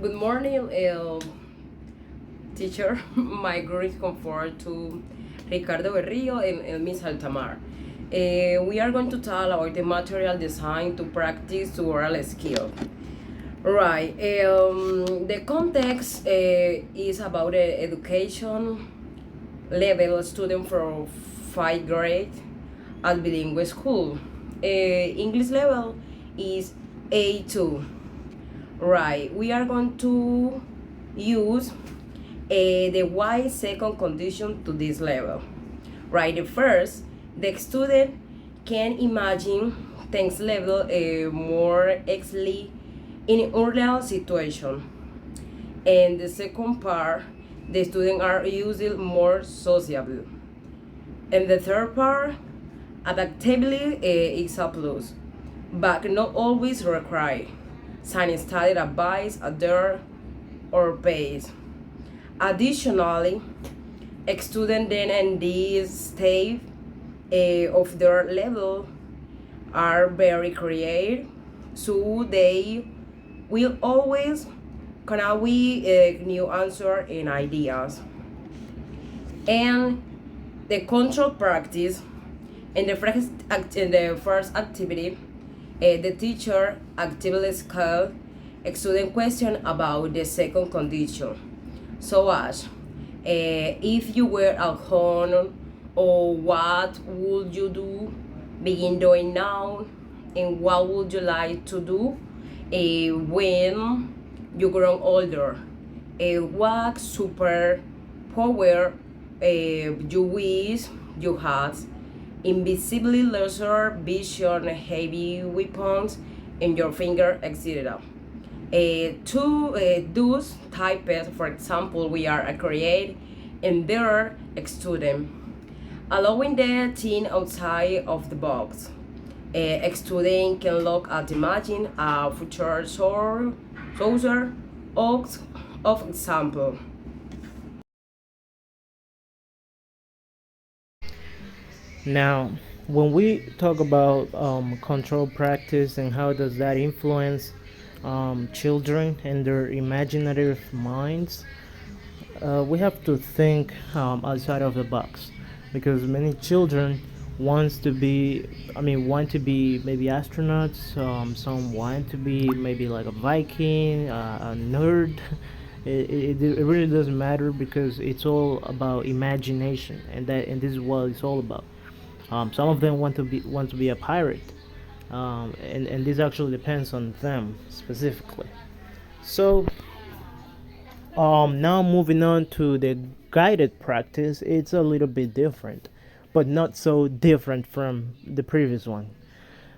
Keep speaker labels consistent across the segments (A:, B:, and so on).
A: Good morning, teacher. My great comfort to Ricardo Berrio and Miss Altamar. We are going to talk about the material design to practice oral skill. Right. The context is about education level student from 5th grade at bilingual school. English level is A2. Right, we are going to use the Y second condition to this level. Right, the first, the student can imagine things level more easily in urban situation. And the second part, the students are usually more sociable. And the third part, adaptability is a plus, but not always required. Signing study advice at their or pace. Additionally, students then in this stage of their level are very creative, so they will always come up with new answer and ideas. And the control practice in the first activity, the teacher actively called a student question about the second condition. So as if you were at home, or what would you do? Begin doing now, and what would you like to do when you grow older? What super power you wish you had? Invisibly laser vision, heavy weapons in your finger, etc. To those types, for example, we are create and their student, allowing the teen outside of the box. A student can look at imagine a future source of example.
B: Now, when we talk about control practice and how does that influence children and their imaginative minds, we have to think outside of the box because many children want to be maybe astronauts. Some want to be maybe like a Viking, a nerd. It really doesn't matter because it's all about imagination, and this is what it's all about. Some of them want to be a pirate, and this actually depends on them specifically. So now moving on to the guided practice, it's a little bit different, but not so different from the previous one.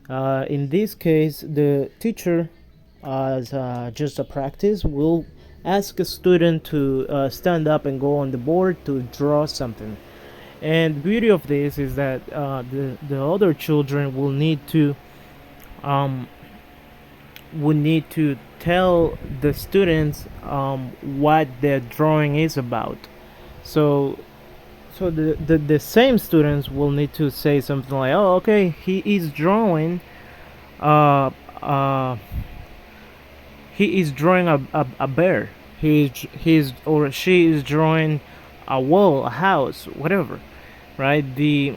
B: In this case, the teacher, as just a practice, will ask a student to stand up and go on the board to draw something. And the beauty of this is that the other children um, will need to tell the students what their drawing is about. So the same students will need to say something like, "Oh, okay, he is drawing uh, uh, he is drawing a bear. He's or she is drawing a wall, a house, whatever." Right? The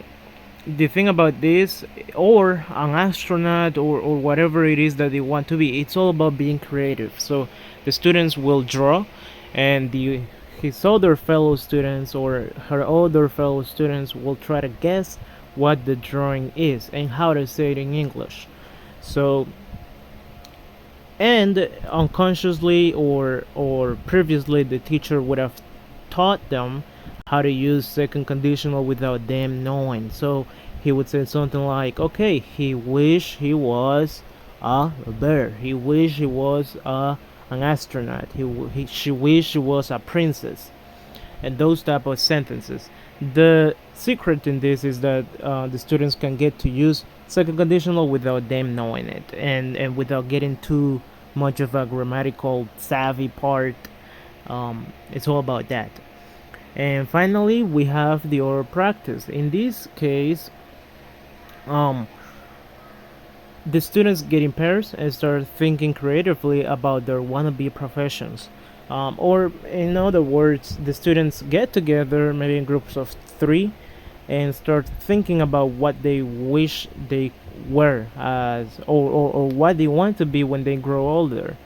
B: thing about this, or an astronaut, or whatever it is that they want to be, it's all about being creative. So the students will draw, and the his other fellow students or her other fellow students will try to guess what the drawing is and how to say it in English. So, and unconsciously or previously, the teacher would have taught them how to use second conditional without them knowing. So he would say something like, okay, he wish he was a bear, he wish he was an astronaut, she wish she was a princess, and those type of sentences. The secret in this is that the students can get to use second conditional without them knowing it, and without getting too much of a grammatical savvy part. It's all about that. And finally, we have the oral practice. In this case, um, the students get in pairs and start thinking creatively about their wannabe professions. Or, in other words, the students get together, maybe in groups of three, and start thinking about what they wish they were as, or what they want to be when they grow older.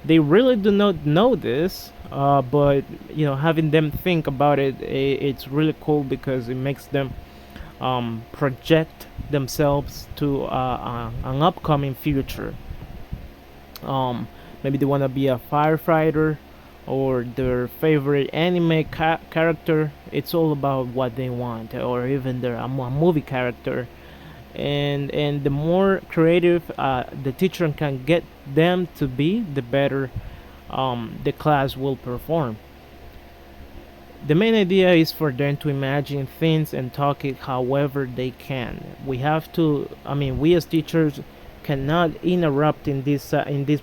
B: They really do not know this, but having them think about it, it's really cool because it makes them project themselves to an upcoming future. Um, Maybe they want to be a firefighter or their favorite anime character. It's all about what they want, or even a movie character. And the more creative the teacher can get them to be, the better the class will perform. The main idea is for them to imagine things and talk it however they can. We as teachers cannot interrupt in this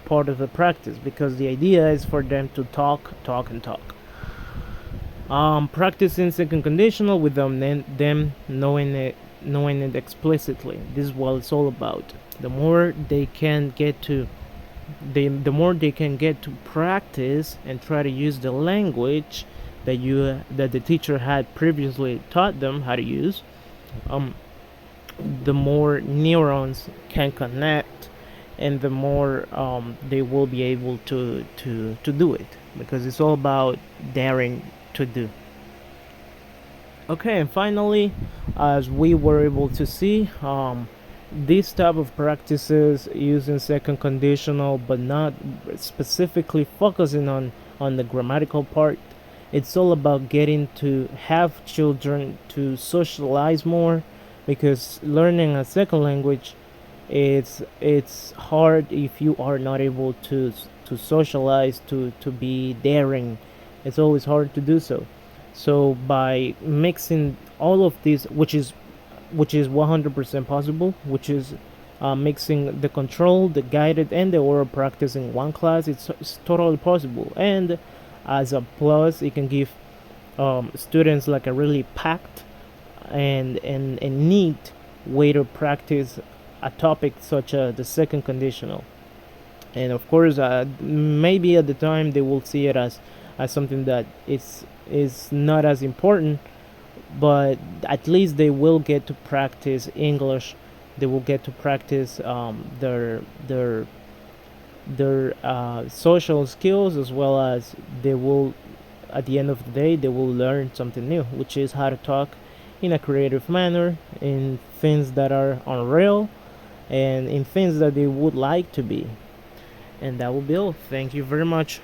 B: part of the practice, because the idea is for them to talk, talk, and talk. Practicing second conditional without them knowing it explicitly. This is what it's all about. The more they can get to the more they can get to practice and try to use the language that the teacher had previously taught them how to use, the more neurons can connect, and the more they will be able to do it, because it's all about daring to do. Okay, and finally, as we were able to see, this type of practices using second conditional but not specifically focusing on the grammatical part, it's all about getting to have children to socialize more, because learning a second language, it's hard if you are not able to socialize, to be daring. It's always hard to do so. So by mixing all of these, which is 100% possible, which is mixing the control, the guided, and the oral practice in one class, it's totally possible. And as a plus, it can give students like a really packed and neat way to practice a topic such as the second conditional. And of course, maybe at the time they will see it as something that is not as important, but at least they will get to practice English. They will get to practice their social skills, as well as they will, at the end of the day, they will learn something new, which is how to talk in a creative manner, in things that are unreal, and in things that they would like to be. And that will be all. Thank you very much.